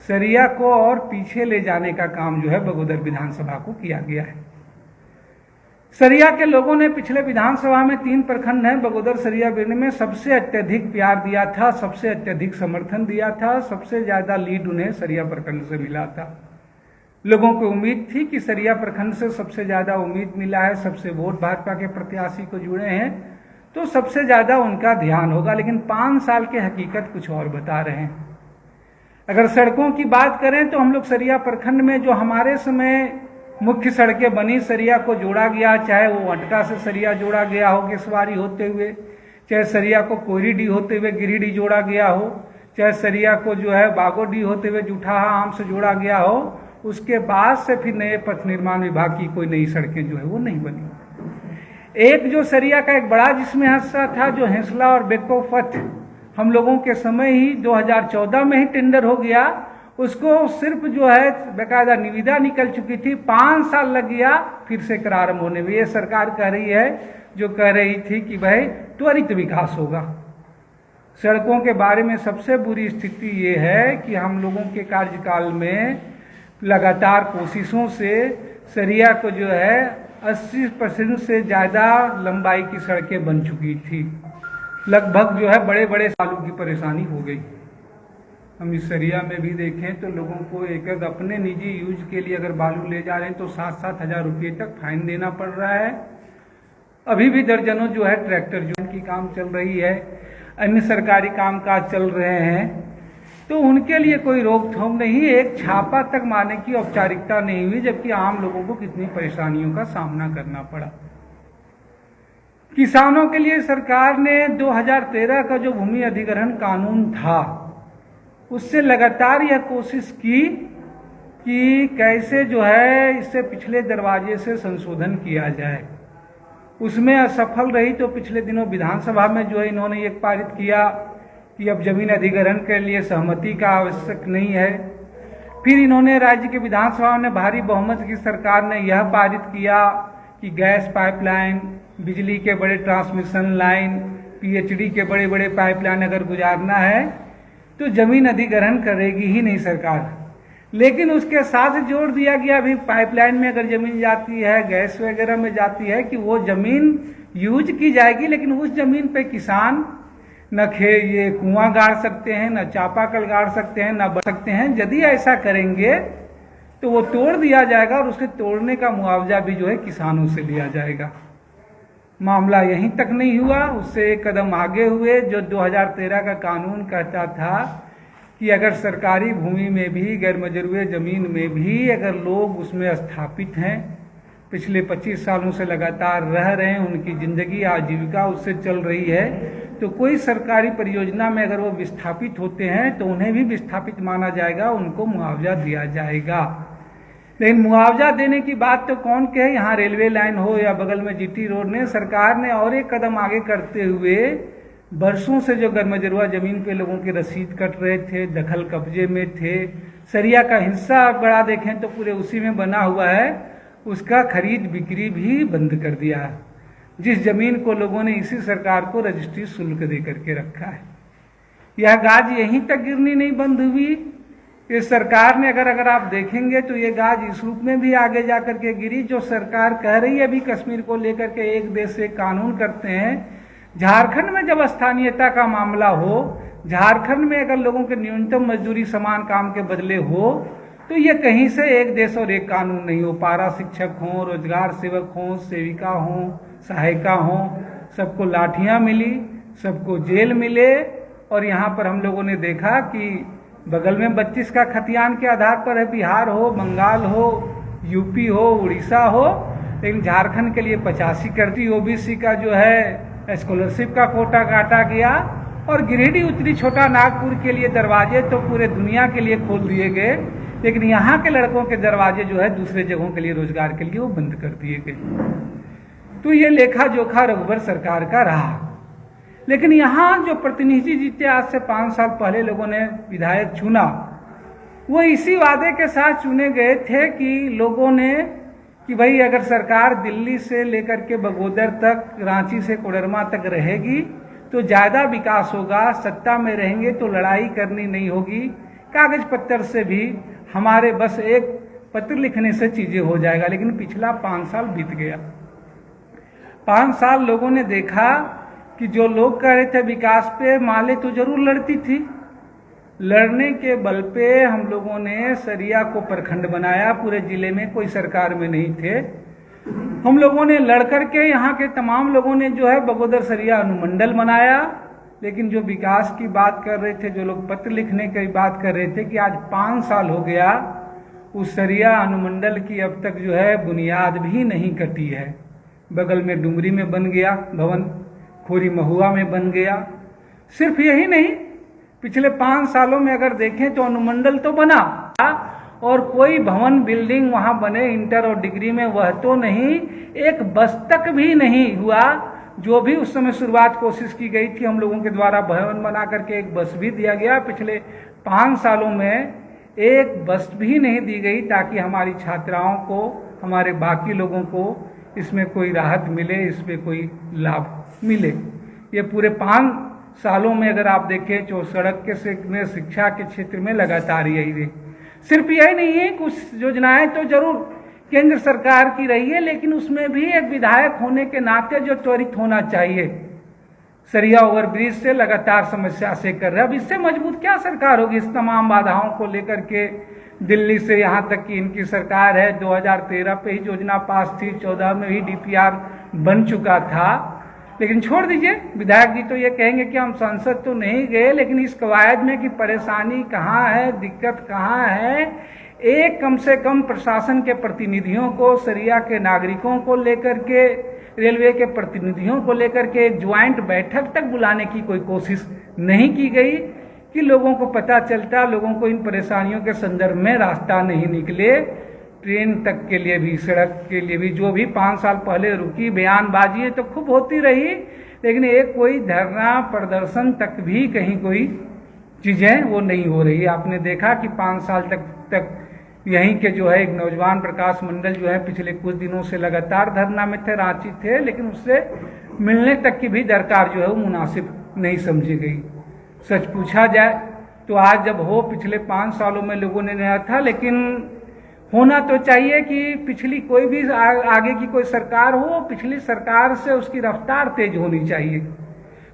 सरिया को और पीछे ले जाने का काम जो है बगोदर विधानसभा को किया गया है। सरिया के लोगों ने पिछले विधानसभा में 3 प्रखंड हैं बगोदर, सरिया, बिरनी में सबसे अत्यधिक प्यार दिया था, सबसे अत्यधिक समर्थन दिया था, सबसे ज्यादा लीड उन्हें सरिया प्रखंड से मिला था। लोगों को उम्मीद थी कि सरिया प्रखंड से सबसे ज्यादा उम्मीद मिला है, सबसे वोट भाजपा के प्रत्याशी को जुड़े हैं तो सबसे ज्यादा उनका ध्यान होगा। लेकिन 5 साल की हकीकत कुछ और बता रहे हैं। अगर सड़कों की बात करें तो हम लोग सरिया प्रखंड में जो हमारे समय मुख्य सड़कें बनी, सरिया को जोड़ा गया, चाहे वो अटका से सरिया जोड़ा गया हो केसवारी होते हुए, चाहे सरिया को कोयरीडीह होते हुए गिरिडीह जोड़ा गया हो, चाहे सरिया को जो है बागोडीह होते हुए जुठाहा आम से जोड़ा गया हो, उसके बाद से फिर नए पथ निर्माण विभाग की कोई नई सड़कें जो है वो नहीं बनी। एक जो सरिया का एक बड़ा जिसमें हिस्सा था, जो हेंसला और बेको पथ हम लोगों के समय ही 2014 में ही टेंडर हो गया, उसको सिर्फ जो है बेकायदा निविदा निकल चुकी थी, 5 साल लग गया फिर से प्रारंभ होने में। ये सरकार कह रही है, जो कह रही थी कि भाई त्वरित विकास होगा। सड़कों के बारे में सबसे बुरी स्थिति ये है कि हम लोगों के कार्यकाल में लगातार कोशिशों से सरिया को जो है 80% से ज्यादा लंबाई की सड़कें बन चुकी थी। लगभग जो है बड़े बड़े सालों की परेशानी हो गई। हम इस सरिया में भी देखें तो लोगों को एक एक अपने निजी यूज के लिए अगर बालू ले जा रहे हैं तो 7-7 हजार रुपये तक फाइन देना पड़ रहा है। अभी भी दर्जनों जो है ट्रैक्टर जो की काम चल रही है, अन्य सरकारी कामकाज चल रहे हैं, तो उनके लिए कोई रोकथाम नहीं, एक छापा तक मारने की औपचारिकता नहीं हुई, जबकि आम लोगों को कितनी परेशानियों का सामना करना पड़ा। किसानों के लिए सरकार ने 2013 का जो भूमि अधिग्रहण कानून था, उससे लगातार यह कोशिश की कि कैसे जो है इससे पिछले दरवाजे से संशोधन किया जाए। उसमें असफल रही तो पिछले दिनों विधानसभा में जो है इन्होंने एक पारित किया कि अब जमीन अधिग्रहण के लिए सहमति का आवश्यक नहीं है। फिर इन्होंने राज्य के विधानसभा में भारी बहुमत की सरकार ने यह पारित किया कि गैस पाइपलाइन, बिजली के बड़े ट्रांसमिशन लाइन, पीएचडी के बड़े बड़े पाइपलाइन अगर गुजारना है तो जमीन अधिग्रहण करेगी ही नहीं सरकार। लेकिन उसके साथ जोड़ दिया गया अभी पाइपलाइन में अगर जमीन जाती है, गैस वगैरह में जाती है, कि वो जमीन यूज की जाएगी, लेकिन उस जमीन पे किसान न ये कुआं गाड़ सकते हैं, न चापाकल गाड़ सकते हैं, न बना सकते हैं। यदि ऐसा करेंगे तो वो तोड़ दिया जाएगा और उसके तोड़ने का मुआवजा भी जो है किसानों से लिया जाएगा। मामला यहीं तक नहीं हुआ, उससे एक कदम आगे हुए। जो 2013 का कानून कहता था कि अगर सरकारी भूमि में भी, गैर मजरूए जमीन में भी अगर लोग उसमें स्थापित हैं, पिछले 25 सालों से लगातार रह रहे हैं, उनकी जिंदगी आजीविका उससे चल रही है, तो कोई सरकारी परियोजना में अगर वो विस्थापित होते हैं तो उन्हें भी विस्थापित माना जाएगा, उनको मुआवजा दिया जाएगा। लेकिन मुआवजा देने की बात तो कौन कहे, यहाँ रेलवे लाइन हो या बगल में जीटी रोड ने, सरकार ने और एक कदम आगे करते हुए बरसों से जो गैरमजरूआ जमीन पे लोगों के रसीद कट रहे थे, दखल कब्जे में थे, सरिया का हिस्सा बड़ा देखें तो पूरे उसी में बना हुआ है, उसका खरीद बिक्री भी बंद कर दिया है। जिस जमीन को लोगों ने इसी सरकार को रजिस्ट्री शुल्क दे करके रखा है। यह गाज यहीं तक गिरनी नहीं बंद हुई। इस सरकार ने अगर आप देखेंगे तो ये गाज इस रूप में भी आगे जाकर के गिरी। जो सरकार कह रही है अभी कश्मीर को लेकर के एक देश एक कानून करते हैं, झारखंड में जब स्थानीयता का मामला हो, झारखंड में अगर लोगों के न्यूनतम मजदूरी समान काम के बदले हो, तो ये कहीं से एक देश और एक कानून नहीं हो। पारा शिक्षक हों, रोजगार सेवक हों, सेविका हों, सहायिका हों, सबको लाठियां मिली, सबको जेल मिले। और यहाँ पर हम लोगों ने देखा कि बगल में 22 का खतियान के आधार पर है, बिहार हो, बंगाल हो, यूपी हो, उड़ीसा हो, लेकिन झारखंड के लिए 85 कर दी। ओबीसी का जो है स्कॉलरशिप का कोटा काटा गया और गिरिडीह उत्तरी छोटा नागपुर के लिए दरवाजे तो पूरे दुनिया के लिए खोल दिए गए, लेकिन यहाँ के लड़कों के दरवाजे जो है दूसरे जगहों के लिए, रोजगार के लिए, वो बंद कर दिए गए। तो ये लेखा जोखा रघुवर सरकार का रहा। लेकिन यहाँ जो प्रतिनिधि जीते आज से 5 साल पहले लोगों ने विधायक चुना, वो इसी वादे के साथ चुने गए थे कि लोगों ने कि भाई अगर सरकार दिल्ली से लेकर के बगोदर तक, रांची से कोडरमा तक रहेगी तो ज्यादा विकास होगा, सत्ता में रहेंगे तो लड़ाई करनी नहीं होगी, कागज पत्तर से भी हमारे बस एक पत्र लिखने से चीजें हो जाएगा। लेकिन पिछला 5 साल बीत गया। 5 साल लोगों ने देखा कि जो लोग कह रहे थे विकास पे, माले तो जरूर लड़ती थी। लड़ने के बल पे हम लोगों ने सरिया को प्रखंड बनाया, पूरे जिले में कोई सरकार में नहीं थे। हम लोगों ने लड़ करके यहाँ के तमाम लोगों ने जो है बगोदर सरिया अनुमंडल बनाया। लेकिन जो विकास की बात कर रहे थे, जो लोग पत्र लिखने की बात कर रहे थे कि आज 5 साल हो गया, उस सरिया अनुमंडल की अब तक जो है बुनियाद भी नहीं कटी है। बगल में डुमरी में बन गया भवन, खोरी महुआ में बन गया। सिर्फ यही नहीं, पिछले 5 सालों में अगर देखें तो अनुमंडल तो बना और कोई भवन बिल्डिंग वहां बने इंटर और डिग्री में, वह तो नहीं, एक बस तक भी नहीं हुआ। जो भी उस समय शुरुआत कोशिश की गई थी हम लोगों के द्वारा भवन बना करके एक बस भी दिया गया। पिछले 5 सालों में एक बस भी नहीं दी गई ताकि हमारी छात्राओं को, हमारे बाकी लोगों को इसमें कोई राहत मिले, इसमें कोई लाभ मिले। ये पूरे 5 सालों में अगर आप देखें तो सड़क के में, शिक्षा के क्षेत्र में लगातार यही रही। सिर्फ यही नहीं है, कुछ योजनाएं तो जरूर केंद्र सरकार की रही है, लेकिन उसमें भी एक विधायक होने के नाते जो त्वरित होना चाहिए। सरिया ओवरब्रिज से लगातार समस्या से कर रहे हैं। अब इससे मजबूत क्या सरकार होगी इस तमाम बाधाओं को लेकर के? दिल्ली से यहाँ तक कि इनकी सरकार है, 2013 पे ही योजना पास थी, 14 में ही डीपीआर बन चुका था। लेकिन छोड़ दीजिए, विधायक जी तो ये कहेंगे कि हम संसद तो नहीं गए, लेकिन इस कवायद में कि परेशानी कहाँ है, दिक्कत कहाँ है, एक कम से कम प्रशासन के प्रतिनिधियों को, सरिया के नागरिकों को लेकर के, रेलवे के प्रतिनिधियों को लेकर के एक ज्वाइंट बैठक तक बुलाने की कोई कोशिश नहीं की गई कि लोगों को पता चलता, लोगों को इन परेशानियों के संदर्भ में रास्ता नहीं निकले। ट्रेन तक के लिए भी, सड़क के लिए भी, जो भी 5 साल पहले रुकी, बयानबाजी तो खूब होती रही, लेकिन एक कोई धरना प्रदर्शन तक भी कहीं कोई चीजें वो नहीं हो रही। आपने देखा कि 5 साल तक यहीं के जो है एक नौजवान प्रकाश मंडल जो है पिछले कुछ दिनों से लगातार धरना में थे, रांची थे, लेकिन उससे मिलने तक की भी दरकार जो है वो मुनासिब नहीं समझी गई। सच पूछा जाए तो आज जब हो, पिछले 5 सालों में लोगों ने नया था, लेकिन होना तो चाहिए कि पिछली कोई भी आगे की कोई सरकार हो, पिछली सरकार से उसकी रफ्तार तेज होनी चाहिए।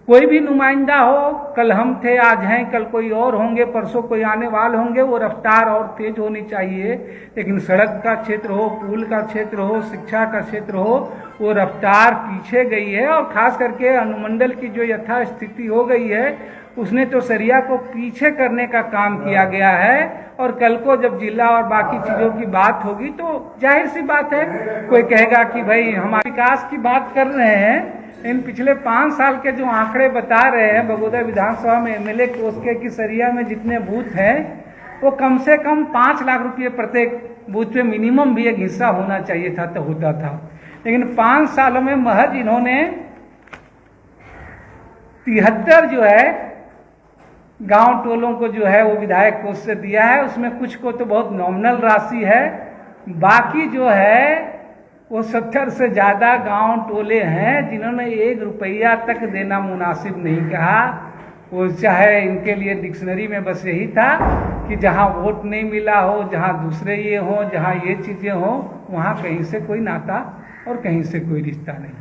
कोई भी नुमाइंदा हो, कल हम थे, आज हैं, कल कोई और होंगे, परसों कोई आने वाले होंगे, वो रफ्तार और तेज होनी चाहिए। लेकिन सड़क का क्षेत्र हो, पुल का क्षेत्र हो, शिक्षा का क्षेत्र हो, वो रफ्तार पीछे गई है। और खास करके अनुमंडल की जो यथास्थिति हो गई है, उसने तो सरिया को पीछे करने का काम किया गया है। और कल को जब जिला और बाकी चीजों की बात होगी तो जाहिर सी बात है, कोई कहेगा कि भाई हम विकास की बात कर रहे हैं, इन पिछले 5 साल के जो आंकड़े बता रहे हैं बगोदर विधानसभा में एमएलए कोसके की सरिया में जितने बूथ हैं, वो कम से कम 5 लाख रुपये प्रत्येक बूथ पे मिनिमम भी एक हिस्सा होना चाहिए था तो होता था। लेकिन 5 सालों में महज इन्होंने 73 जो है गांव टोलों को जो है वो विधायक कोष से दिया है। उसमें कुछ को तो बहुत नॉमिनल राशि है, बाकी जो है वो 70 से ज्यादा गांव टोले हैं जिन्होंने 1 रुपया तक देना मुनासिब नहीं कहा। वो चाहे इनके लिए डिक्शनरी में बस यही था कि जहां वोट नहीं मिला हो, जहां दूसरे ये हो, जहां ये चीजें हो, वहां कहीं से कोई नाता और कहीं से कोई रिश्ता नहीं।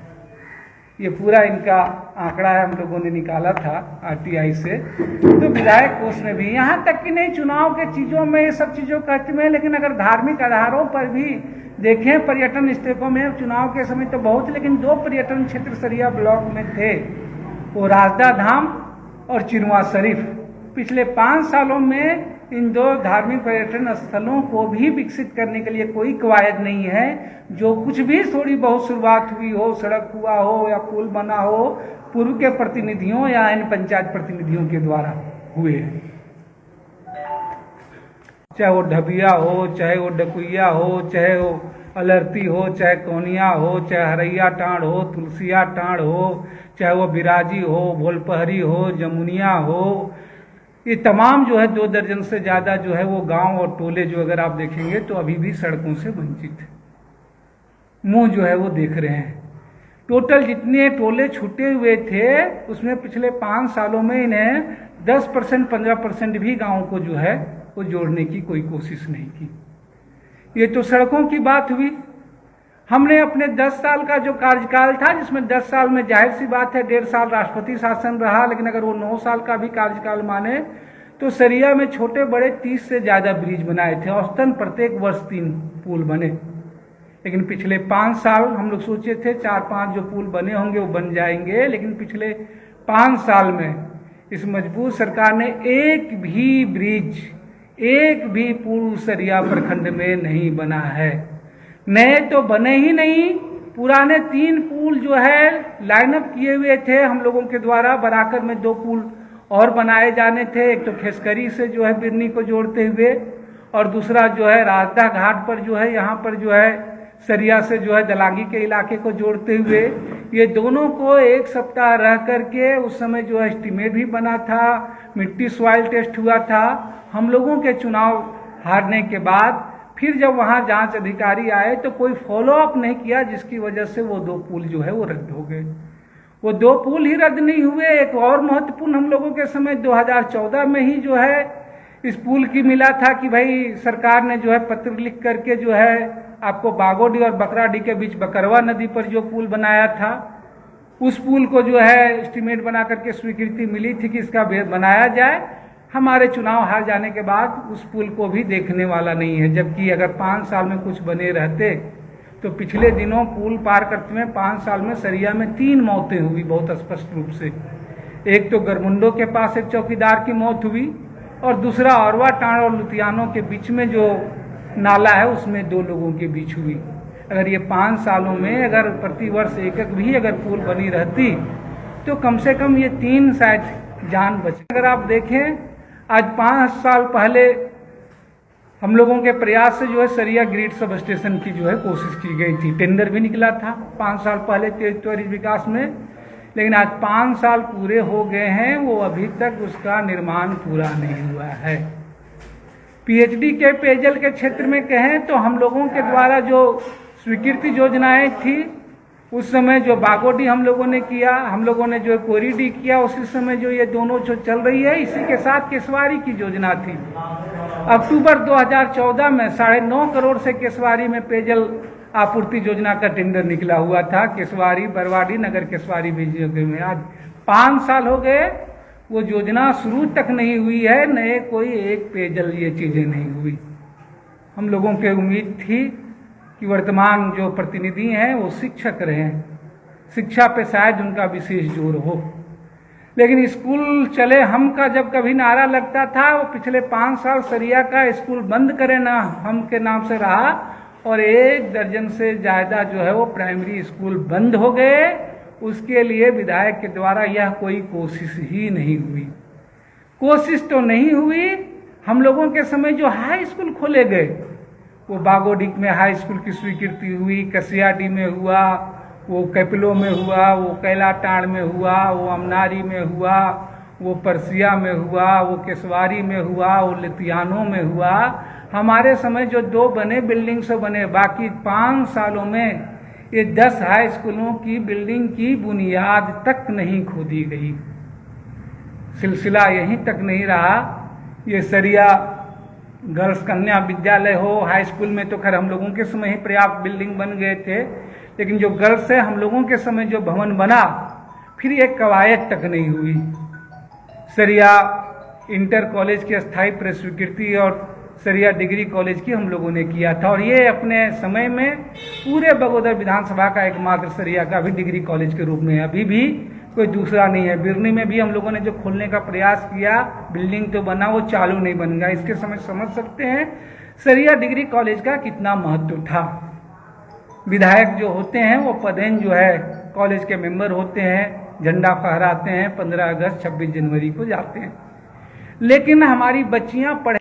ये पूरा इनका आंकड़ा है, हम लोगों ने निकाला था आरटीआई से। तो विधायक कोष में भी, यहाँ तक कि नहीं चुनाव के चीजों में, ये सब चीजों कहते में, लेकिन अगर धार्मिक आधारों पर भी देखें, पर्यटन स्थलों में चुनाव के समय तो बहुत, लेकिन 2 पर्यटन क्षेत्र सरिया ब्लॉक में थे, वो राजदा धाम और चिरवा शरीफ। पिछले 5 सालों में इन 2 धार्मिक पर्यटन स्थलों को भी विकसित करने के लिए कोई कवायद नहीं है। जो कुछ भी थोड़ी बहुत शुरुआत हुई हो, सड़क हुआ हो या पुल बना हो, पूर्व के प्रतिनिधियों या इन पंचायत प्रतिनिधियों के द्वारा हुए हैं। चाहे वो ढबिया हो, चाहे वो डकुइया हो, चाहे वो अलर्ती हो, चाहे कोनिया हो, चाहे हरैया टाँड़ हो, तुलसिया टाँड़ हो, चाहे वो बिराजी हो, भोलपहरी हो, जमुनिया हो, ये तमाम जो है 2 दर्जन से ज्यादा जो है वो गांव और टोले जो अगर आप देखेंगे तो अभी भी सड़कों से वंचित है, मुंह जो है वो देख रहे हैं। टोटल जितने टोले छूटे हुए थे उसमें पिछले 5 सालों में इन्हें 10% 15% भी गांव को जो है वो जोड़ने की कोई कोशिश नहीं की। ये तो सड़कों की बात हुई। हमने अपने 10 साल का जो कार्यकाल था, जिसमें 10 साल में जाहिर सी बात है 1.5 साल राष्ट्रपति शासन रहा, लेकिन अगर वो 9 साल का भी कार्यकाल माने तो सरिया में छोटे बड़े 30 से ज्यादा ब्रिज बनाए थे। औसतन प्रत्येक वर्ष 3 पुल बने। लेकिन पिछले 5 साल हम लोग सोचे थे 4-5 जो पुल बने होंगे वो बन जाएंगे, लेकिन पिछले 5 साल में इस मजबूत सरकार ने एक भी ब्रिज, एक भी पुल सरिया प्रखंड में नहीं बना है। नए तो बने ही नहीं, पुराने 3 पुल जो है लाइनअप किए हुए थे हम लोगों के द्वारा। बराकर में 2 पुल और बनाए जाने थे, एक तो खेसकरी से जो है बिरनी को जोड़ते हुए, और दूसरा जो है राजदा घाट पर जो है यहाँ पर जो है सरिया से जो है दलांगी के इलाके को जोड़ते हुए। ये दोनों को 1 सप्ताह रह करके उस समय जो एस्टीमेट भी बना था, मिट्टी सॉइल टेस्ट हुआ था। हम लोगों के चुनाव हारने के बाद फिर जब वहां जांच अधिकारी आए तो कोई फॉलो अप नहीं किया, जिसकी वजह से वो 2 पुल जो है वो रद्द हो गए। वो 2 पुल ही रद्द नहीं हुए, एक और महत्वपूर्ण हम लोगों के समय 2014 में ही जो है इस पुल की मिला था कि भाई सरकार ने जो है पत्र लिख करके जो है आपको बागोडी और बकराडी के बीच बकरवा नदी पर जो पुल बनाया था, उस पुल को जो है एस्टीमेट बना करके स्वीकृति मिली थी कि इसका बनाया जाए। हमारे चुनाव हार जाने के बाद उस पुल को भी देखने वाला नहीं है, जबकि अगर 5 साल में कुछ बने रहते तो पिछले दिनों पुल पार करते में 5 साल में सरिया में 3 मौतें हुई बहुत स्पष्ट रूप से। एक तो गरमुंडो के पास एक चौकीदार की मौत हुई, और दूसरा औरवा टांड और लुधियानों के बीच में जो नाला है उसमें 2 लोगों के बीच हुई। अगर ये 5 सालों में अगर प्रतिवर्ष एक भी अगर पुल बनी रहती तो कम से कम ये 3 शायद जान बचे। अगर आप देखें आज 5 साल पहले हम लोगों के प्रयास से जो है सरिया ग्रिड सब स्टेशन की जो है कोशिश की गई थी, टेंडर भी निकला था 5 साल पहले त्वरित विकास में, लेकिन आज 5 साल पूरे हो गए हैं, वो अभी तक उसका निर्माण पूरा नहीं हुआ है। पीएचडी के पेयजल के क्षेत्र में कहें तो हम लोगों के द्वारा जो स्वीकृति योजनाएं थी उस समय जो बागोडी हम लोगों ने किया, हम लोगों ने जो कोरीडी किया, उसी समय जो ये दोनों जो चल रही है, इसी के साथ केसवारी की योजना थी। अक्टूबर 2014 में 9.5 करोड़ से केसवारी में पेयजल आपूर्ति योजना का टेंडर निकला हुआ था, केसवारी बरवाडी नगर केसवारी भेजने में। आज 5 साल हो गए, वो योजना शुरू तक नहीं हुई है, नए कोई एक पेयजल ये चीजें नहीं हुई। हम लोगों के उम्मीद थी कि वर्तमान जो प्रतिनिधि हैं वो शिक्षक रहे, शिक्षा पे शायद उनका विशेष जोर हो, लेकिन स्कूल चले हम का जब कभी नारा लगता था वो पिछले 5 साल सरिया का स्कूल बंद करे ना हम के नाम से रहा, और 1 दर्जन से ज्यादा जो है वो प्राइमरी स्कूल बंद हो गए। उसके लिए विधायक के द्वारा यह कोई कोशिश ही नहीं हुई। कोशिश तो नहीं हुई, हम लोगों के समय जो हाई स्कूल खोले गए, वो बागोडी में हाई स्कूल की स्वीकृति हुई, कसियाडी में हुआ, वो कैपिलो में हुआ, वो कैलाटांड में हुआ, वो अमनारी में हुआ, वो परसिया में हुआ, वो केसवारी में हुआ, वो लुधियानों में हुआ। हमारे समय जो 2 बने बिल्डिंग से बने, बाकी 5 सालों में ये 10 हाई स्कूलों की बिल्डिंग की बुनियाद तक नहीं खोदी गई। सिलसिला यहीं तक नहीं रहा, ये सरिया गर्ल्स कन्या विद्यालय हो, हाई स्कूल में तो खैर हम लोगों के समय ही पर्याप्त बिल्डिंग बन गए थे, लेकिन जो गर्ल्स है हम लोगों के समय जो भवन बना, फिर एक कवायद तक नहीं हुई। सरिया इंटर कॉलेज की अस्थायी स्वीकृति और सरिया डिग्री कॉलेज की हम लोगों ने किया था, और ये अपने समय में पूरे बगोदर विधानसभा का एकमात्र सरिया का भी डिग्री कॉलेज के रूप में है, अभी भी कोई दूसरा नहीं है। बिरनी में भी हम लोगों ने जो खोलने का प्रयास किया, बिल्डिंग तो बना, वो चालू नहीं बन गया। इसके समझ सकते हैं सरिया डिग्री कॉलेज का कितना महत्व था। विधायक जो होते हैं वो पदेन जो है कॉलेज के मेंबर होते हैं, झंडा फहराते हैं, 15 अगस्त 26 जनवरी को जाते हैं, लेकिन हमारी बच्चियां पढ़े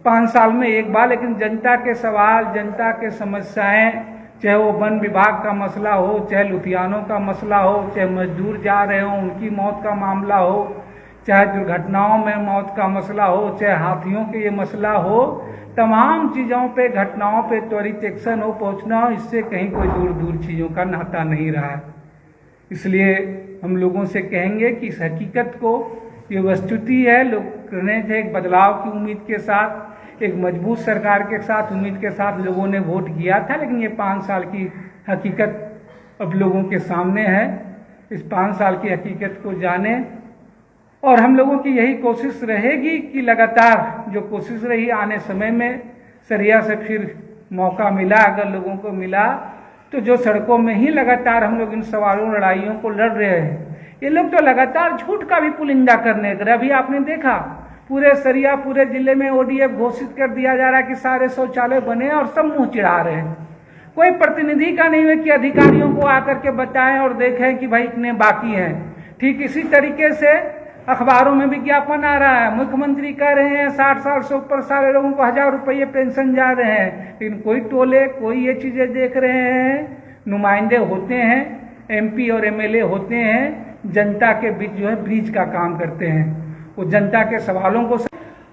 5 साल में एक बार, लेकिन जनता के सवाल, जनता के समस्याएं, चाहे वो वन विभाग का मसला हो, चाहे लुधियानों का मसला हो, चाहे मजदूर जा रहे हो उनकी मौत का मामला हो, चाहे दुर्घटनाओं में मौत का मसला हो, चाहे हाथियों के ये मसला हो, तमाम चीज़ों पे, घटनाओं पे त्वरित एक्शन हो पहुंचना, इससे कहीं कोई दूर दूर चीज़ों का नाता नहीं रहा है। इसलिए हम लोगों से कहेंगे कि इस हकीकत को, ये वस्तुति है, लोग करने थे, एक बदलाव की उम्मीद के साथ, एक मजबूत सरकार के साथ उम्मीद के साथ लोगों ने वोट किया था। लेकिन ये 5 साल की हकीकत अब लोगों के सामने है। इस 5 साल की हकीकत को जाने, और हम लोगों की यही कोशिश रहेगी कि लगातार जो कोशिश रही, आने समय में सरिया से फिर मौका मिला, अगर लोगों को मिला, तो जो सड़कों में ही लगातार हम लोग इन सवालों लड़ाइयों को लड़ रहे हैं। ये लोग तो लगातार झूठ का भी पुलिंदा करने कर, अभी आपने देखा पूरे सरिया, पूरे जिले में ODF घोषित कर दिया जा रहा है कि सारे शौचालय बने और सब मुंह चिढ़ा रहे हैं। कोई प्रतिनिधि का नहीं है कि अधिकारियों को आकर के बताएं और देखें कि भाई इतने बाकी हैं। ठीक इसी तरीके से अखबारों में विज्ञापन आ रहा है, मुख्यमंत्री कह रहे हैं 60 साल से ऊपर सारे लोगों को 1000 रुपये पेंशन जा रहे हैं। लेकिन कोई टोले, कोई ये चीजें देख रहे हैं। नुमाइंदे होते हैं, MP और MLA होते हैं, जनता के बीच जो है ब्रिज का काम करते हैं। वो जनता के सवालों को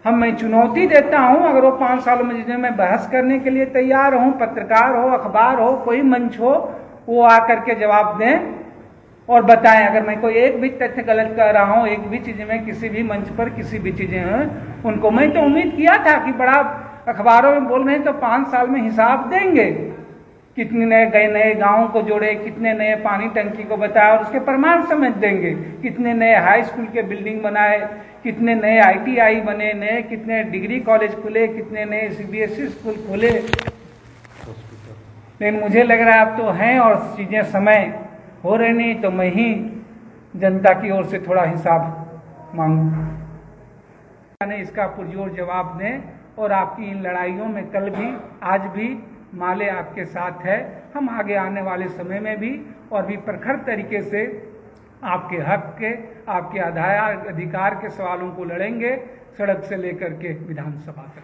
मैं चुनौती देता हूं, अगर वो 5 सालों में जिन्हें मैं बहस करने के लिए तैयार हूं, पत्रकार हो, अखबार हो, कोई मंच हो, वो आकर के जवाब दें और बताएं अगर मैं कोई एक भी तथ्य गलत कर रहा हूं, एक भी चीज में किसी भी मंच पर किसी भी चीजें हैं उनको। मैं तो उम्मीद किया था कि बड़ा अखबारों में बोल रहे हैं तो 5 साल में हिसाब देंगे, कितने नए गांवों को जोड़े, कितने नए पानी टंकी को बताया और उसके प्रमाण समेत देंगे, कितने नए हाई स्कूल के बिल्डिंग बनाए, कितने नए ITI बने, नए कितने डिग्री कॉलेज खुले, कितने नए CBSE स्कूल खुले। लेकिन मुझे लग रहा है अब तो हैं और चीजें समय हो रही नहीं, तो मैं ही जनता की ओर से थोड़ा हिसाब मांगू। इसका पुरजोर जवाब दें और आपकी इन लड़ाइयों में कल भी आज भी माले आपके साथ है। हम आगे आने वाले समय में भी और भी प्रखर तरीके से आपके हक के, आपके अधिकार के सवालों को लड़ेंगे, सड़क से लेकर के विधानसभा तक।